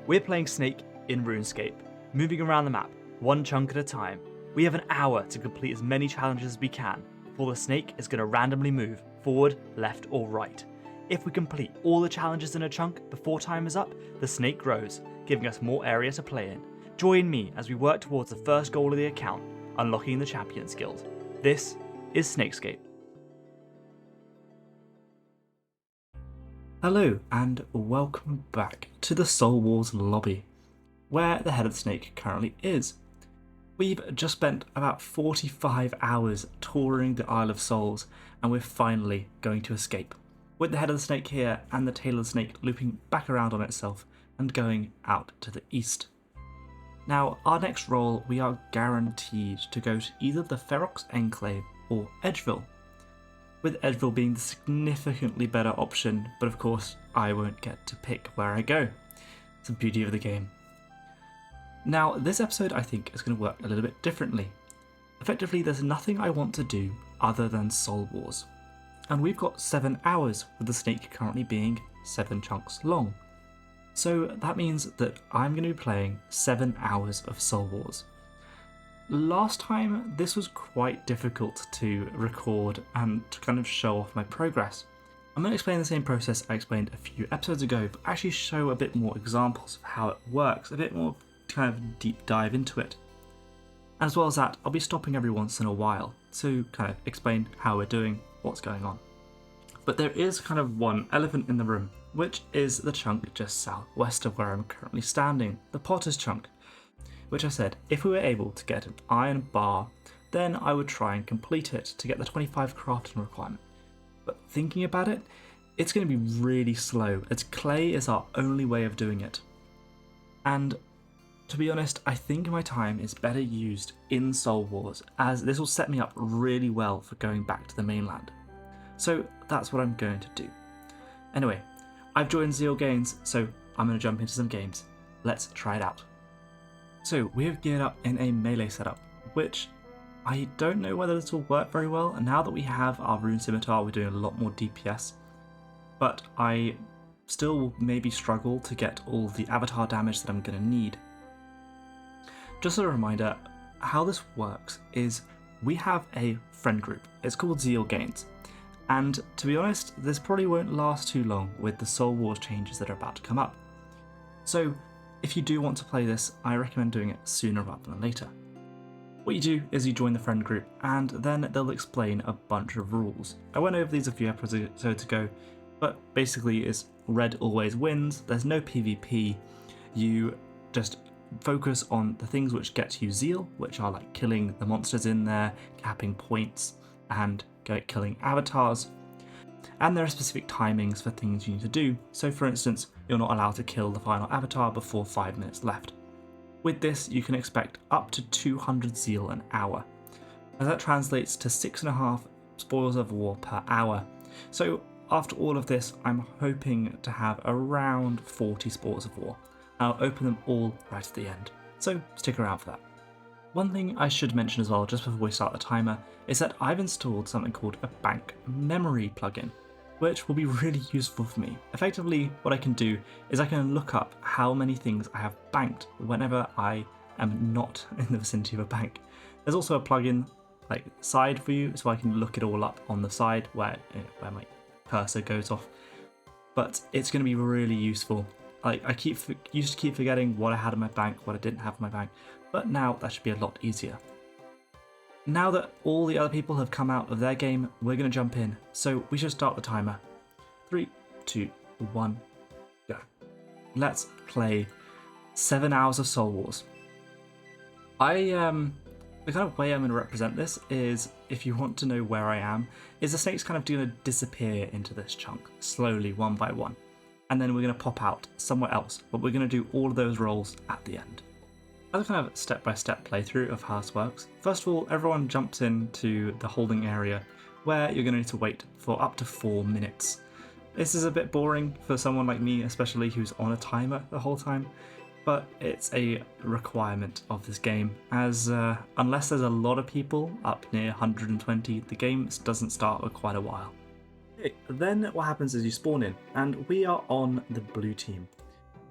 We're playing Snake in RuneScape, moving around the map, one chunk at a time. We have an hour to complete as many challenges as we can, before the Snake is going to randomly move forward, left or right. If we complete all the challenges in a chunk before time is up, the Snake grows, giving us more area to play in. Join me as we work towards the first goal of the account, unlocking the Champions Guild. This is SnakeScape. Hello and welcome back to the Soul Wars lobby, where the head of the Snake currently is. We've just spent about 45 hours touring the Isle of Souls, and we're finally going to escape, with the head of the Snake here and the tail of the Snake looping back around on itself and going out to the east. Now, our next role, we are guaranteed to go to either the Ferox Enclave or Edgeville, with Edgeville being the significantly better option, but of course I won't get to pick where I go. It's the beauty of the game. Now, this episode I think is going to work a little bit differently. Effectively, there's nothing I want to do other than Soul Wars, and we've got 7 hours, with the Snake currently being 7 chunks long. So that means that I'm going to be playing 7 hours of Soul Wars. Last time, this was quite difficult to record and to kind of show off my progress. I'm going to explain the same process I explained a few episodes ago, but actually show a bit more examples of how it works, a bit more kind of deep dive into it. And as well as that, I'll be stopping every once in a while to kind of explain how we're doing, what's going on. But there is kind of one elephant in the room, which is the chunk just southwest of where I'm currently standing, the Potter's chunk, which I said if we were able to get an iron bar, then I would try and complete it to get the 25 crafting requirement. But thinking about it, it's going to be really slow, as clay is our only way of doing it. And to be honest, I think my time is better used in Soul Wars, as this will set me up really well for going back to the mainland. So that's what I'm going to do. Anyway, I've joined Zeal Games, so I'm going to jump into some games. Let's try it out. So we have geared up in a melee setup, which I don't know whether this will work very well, and now that we have our rune scimitar we're doing a lot more DPS, but I still will maybe struggle to get all the avatar damage that I'm going to need. Just a reminder, how this works is we have a friend group, it's called Zeal Games, and to be honest this probably won't last too long with the Soul Wars changes that are about to come up. So if you do want to play this, I recommend doing it sooner rather than later. What you do is you join the friend group, and then they'll explain a bunch of rules. I went over these a few episodes ago, but basically it's red always wins, there's no PvP, you just focus on the things which get you zeal, which are like killing the monsters in there, capping points, and killing avatars. And there are specific timings for things you need to do, so for instance, you're not allowed to kill the final avatar before 5 minutes left. With this, you can expect up to 200 zeal an hour, and that translates to 6.5 spoils of war per hour. So after all of this, I'm hoping to have around 40 spoils of war. I'll open them all right at the end, so stick around for that. One thing I should mention as well, just before we start the timer, is that I've installed something called a bank memory plugin, which will be really useful for me. Effectively, what I can do is I can look up how many things I have banked whenever I am not in the vicinity of a bank. There's also a plugin like side for you, so I can look it all up on the side where my cursor goes off. But it's going to be really useful. I used to keep forgetting what I had in my bank, what I didn't have in my bank, but now that should be a lot easier. Now that all the other people have come out of their game, we're going to jump in, so we should start the timer. 3, 2, 1, go. Let's play 7 hours of Soul Wars. The kind of way I'm going to represent this is, if you want to know where I am, is the snake's kind of going to disappear into this chunk, slowly, one by one. And then we're going to pop out somewhere else, but we're going to do all of those rolls at the end. As a kind of step-by-step playthrough of how this works, first of all, everyone jumps into the holding area, where you're going to need to wait for up to 4 minutes. This is a bit boring for someone like me, especially who's on a timer the whole time, but it's a requirement of this game, as unless there's a lot of people up near 120, the game doesn't start for quite a while. Okay, then what happens is you spawn in, and we are on the blue team.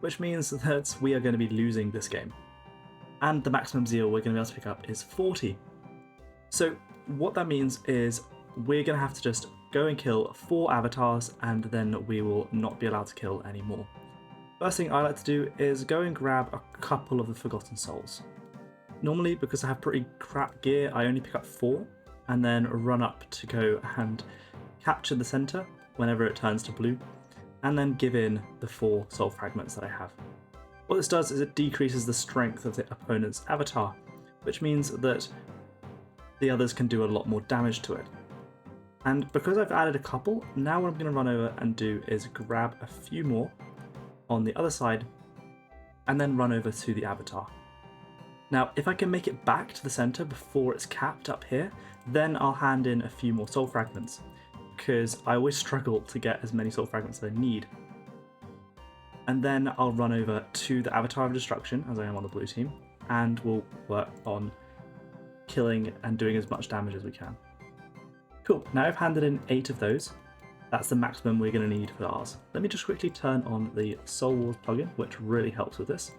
which means that we are going to be losing this game. And the maximum zeal we're going to be able to pick up is 40. So what that means is we're going to have to just go and kill 4 avatars, and then we will not be allowed to kill any more. First thing I like to do is go and grab a couple of the Forgotten Souls. Normally, because I have pretty crap gear, I only pick up 4, and then run up to go and capture the center whenever it turns to blue, and then give in the 4 soul fragments that I have. What this does is it decreases the strength of the opponent's avatar, which means that the others can do a lot more damage to it. And because I've added a couple, now what I'm going to run over and do is grab a few more on the other side, and then run over to the avatar. Now, if I can make it back to the center before it's capped up here, then I'll hand in a few more soul fragments, because I always struggle to get as many soul fragments as I need. And then I'll run over to the Avatar of Destruction, as I am on the blue team, and we'll work on killing and doing as much damage as we can. Cool, now I've handed in 8 of those. That's the maximum we're going to need for ours. Let me just quickly turn on the Soul Wars plugin, which really helps with this.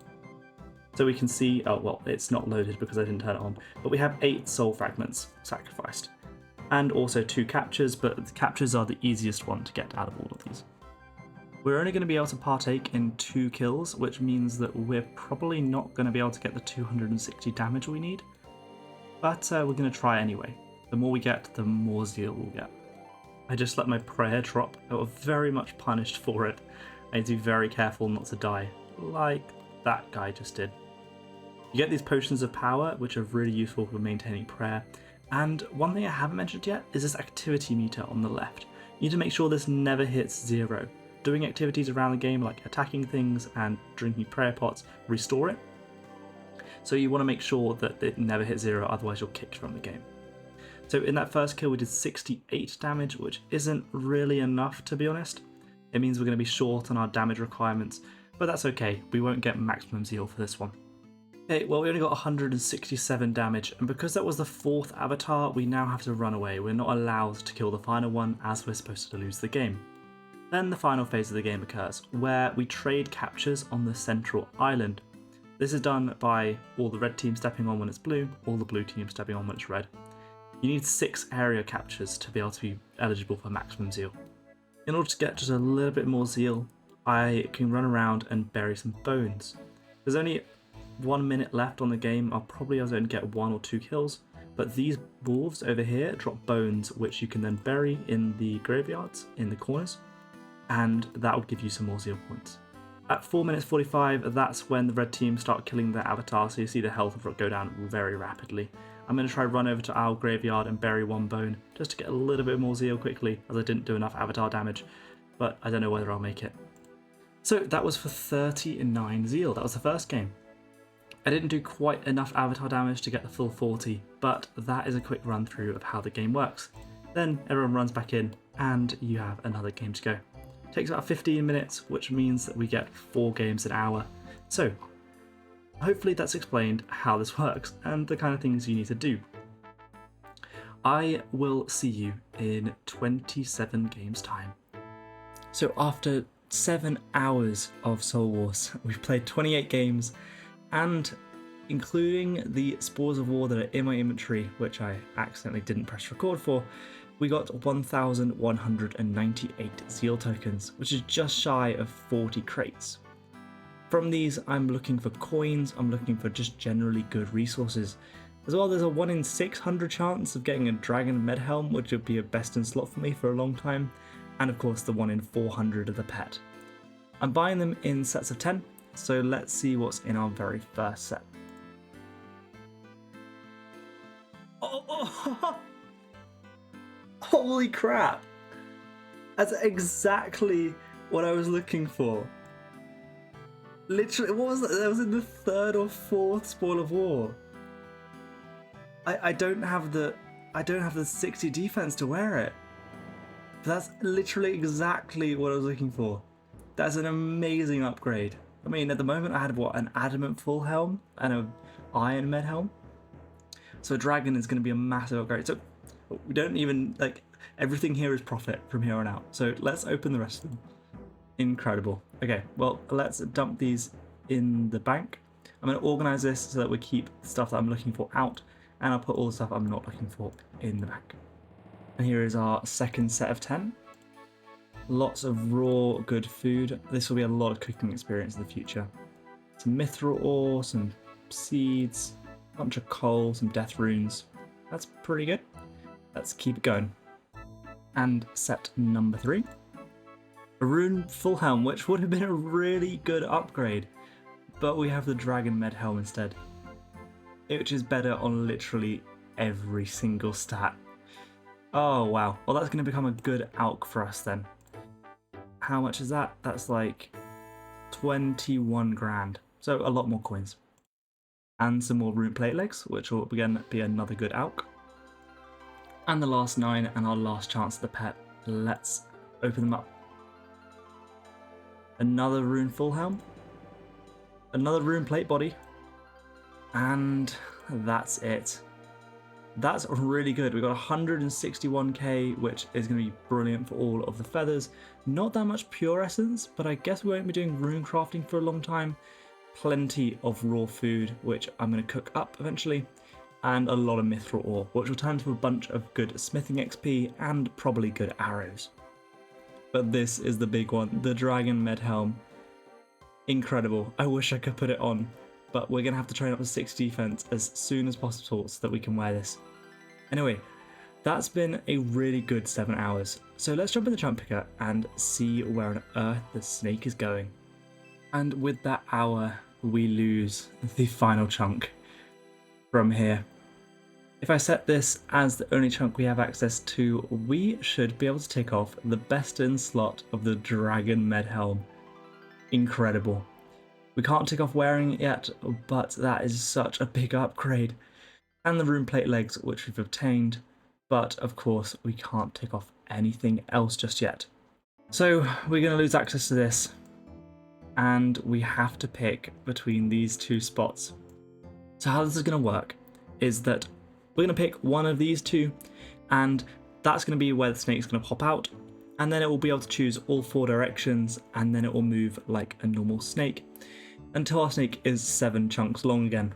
So we can see, oh well, it's not loaded because I didn't turn it on, but we have 8 soul fragments sacrificed. And also 2 captures, but the captures are the easiest one to get out of all of these. We're only going to be able to partake in 2 kills, which means that we're probably not going to be able to get the 260 damage we need. But we're going to try anyway. The more we get, the more zeal we'll get. I just let my prayer drop. I got very much punished for it. I need to be very careful not to die, like that guy just did. You get these potions of power, which are really useful for maintaining prayer. And one thing I haven't mentioned yet is this activity meter on the left. You need to make sure this never hits 0. Doing activities around the game like attacking things and drinking prayer pots restore it. So you want to make sure that it never hits 0, otherwise you're kicked from the game. So in that first kill we did 68 damage, which isn't really enough to be honest. It means we're going to be short on our damage requirements, but that's okay, we won't get maximum zeal for this one. Okay, well we only got 167 damage, and because that was the 4th avatar, we now have to run away. We're not allowed to kill the final one, as we're supposed to lose the game. Then the final phase of the game occurs, where we trade captures on the central island. This is done by all the red team stepping on when it's blue, all the blue team stepping on when it's red. You need 6 area captures to be able to be eligible for maximum zeal. In order to get just a little bit more zeal, I can run around and bury some bones. There's only 1 minute left on the game, I'll probably only get 1 or 2 kills, but these wolves over here drop bones which you can then bury in the graveyards, in the corners, and that will give you some more zeal points. At 4 minutes 45, that's when the red team start killing their avatar, so you see the health go down very rapidly. I'm going to try run over to our graveyard and bury 1 bone, just to get a little bit more zeal quickly, as I didn't do enough avatar damage, but I don't know whether I'll make it. So that was for 39 zeal, that was the first game. I didn't do quite enough avatar damage to get the full 40, but that is a quick run through of how the game works. Then everyone runs back in, and you have another game to go. It takes about 15 minutes, which means that we get 4 games an hour. So hopefully that's explained how this works and the kind of things you need to do. I will see you in 27 games time. So after 7 hours of Soul Wars, we've played 28 games, and including the Spores of War that are in my inventory, which I accidentally didn't press record for, we got 1,198 zeal tokens, which is just shy of 40 crates. From these, I'm looking for coins, I'm looking for just generally good resources. As well, there's a 1 in 600 chance of getting a Dragon Med Helm, which would be a best in slot for me for a long time, and of course the 1 in 400 of the pet. I'm buying them in sets of 10, so let's see what's in our very first set. Oh. Holy crap! That's exactly what I was looking for. Literally, what was that? That was in the 3rd or 4th Spoil of War. I don't have the 60 defense to wear it. But that's literally exactly what I was looking for. That's an amazing upgrade. I mean, at the moment I had what, an adamant full helm and an iron med helm. So a dragon is going to be a massive upgrade. So we don't even, like, everything here is profit from here on out. So let's open the rest of them. Incredible. Okay, well, let's dump these in the bank. I'm going to organize this so that we keep stuff that I'm looking for out, and I'll put all the stuff I'm not looking for in the bank. And here is our second set of 10. Lots of raw, good food. This will be a lot of cooking experience in the future. Some mithril ore, some seeds, a bunch of coal, some death runes. That's pretty good. Let's keep it going. And set number 3. A rune full helm, which would have been a really good upgrade, but we have the dragon med helm instead, which is better on literally every single stat. Oh wow, well that's going to become a good alch for us then. How much is that? That's like 21 grand, so a lot more coins. And some more rune plate legs, which will again be another good alch. And the last 9 and our last chance at the pet. Let's open them up. Another rune full helm, another rune plate body, and that's it. That's really good. We got 161k, which is going to be brilliant for all of the feathers. Not that much pure essence, but I guess we won't be doing rune crafting for a long time. Plenty of raw food, which I'm going to cook up eventually, and a lot of mithril ore, which will turn into a bunch of good smithing XP and probably good arrows. But this is the big one, the dragon med helm. Incredible. I wish I could put it on, but we're going to have to train up to 6 defense as soon as possible so that we can wear this. Anyway, that's been a really good 7 hours. So let's jump in the chunk picker and see where on earth the snake is going. And with that hour, we lose the final chunk from here. If I set this as the only chunk we have access to, we should be able to take off the best in slot of the dragon med helm. Incredible. We can't take off wearing it yet, but that is such a big upgrade. And the rune plate legs, which we've obtained, but of course we can't take off anything else just yet. So we're going to lose access to this, and we have to pick between these 2 spots. So how this is going to work is that we're going to pick one of these 2, and that's going to be where the snake's going to pop out, and then it will be able to choose all 4 directions, and then it will move like a normal snake until our snake is 7 chunks long again.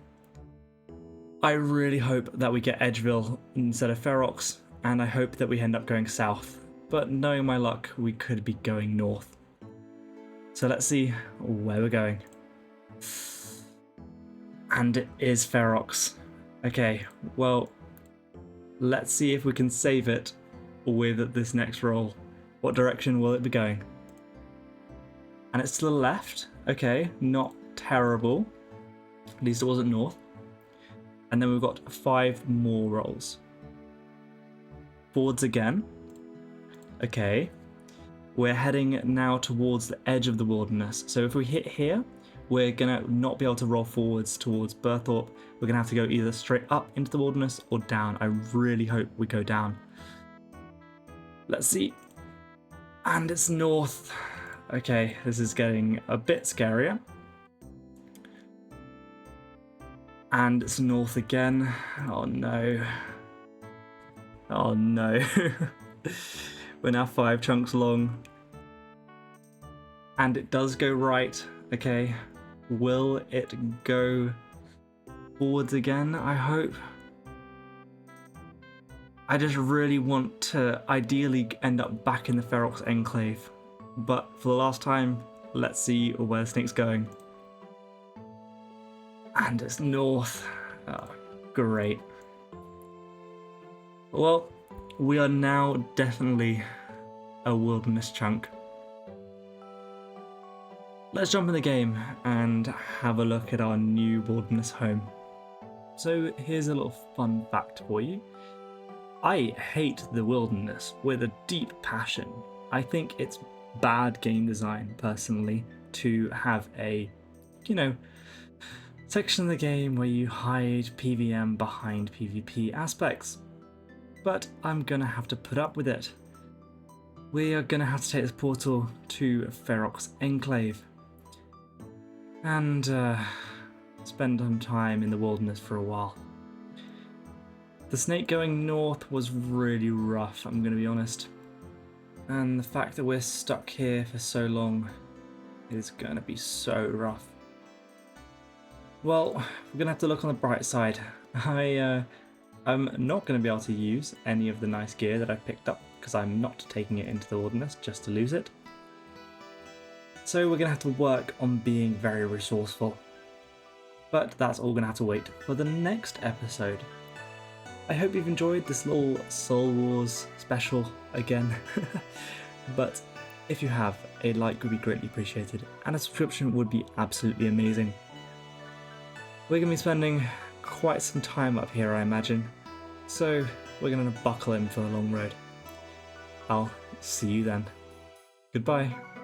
I really hope that we get Edgeville instead of Ferox, and I hope that we end up going south, but knowing my luck, we could be going north. So let's see where we're going. And it is Ferox. Okay, well, let's see if we can save it with this next roll. What direction will it be going? And it's to the left. Okay, not terrible. At least it wasn't north. And then we've got 5 more rolls. Forwards again. Okay. We're heading now towards the edge of the wilderness. So if we hit here, we're going to not be able to roll forwards towards Burthorpe. We're going to have to go either straight up into the wilderness or down. I really hope we go down. Let's see. And it's north. Okay, this is getting a bit scarier. And it's north again. Oh no. Oh no. We're now 5 chunks long. And it does go right. Okay. Will it go forwards again, I hope? I just really want to ideally end up back in the Ferox Enclave. But for the last time, let's see where the snake's going. And it's north. Oh, great. Well, we are now definitely a wilderness chunk. Let's jump in the game and have a look at our new wilderness home. So here's a little fun fact for you. I hate the wilderness with a deep passion. I think it's bad game design, personally, to have a, section of the game where you hide PvM behind PvP aspects. But I'm gonna have to put up with it. We are gonna have to take this portal to Ferox Enclave and spend some time in the wilderness for a while. The snake going north was really rough, I'm gonna be honest. And the fact that we're stuck here for so long is going to be so rough. Well, we're going to have to look on the bright side. I'm not going to be able to use any of the nice gear that I've picked up because I'm not taking it into the wilderness just to lose it. So we're going to have to work on being very resourceful. But that's all going to have to wait for the next episode. I hope you've enjoyed this little Soul Wars special again. But if you have, a like would be greatly appreciated and a subscription would be absolutely amazing. We're going to be spending quite some time up here, I imagine, so we're going to buckle in for the long road. I'll see you then. Goodbye.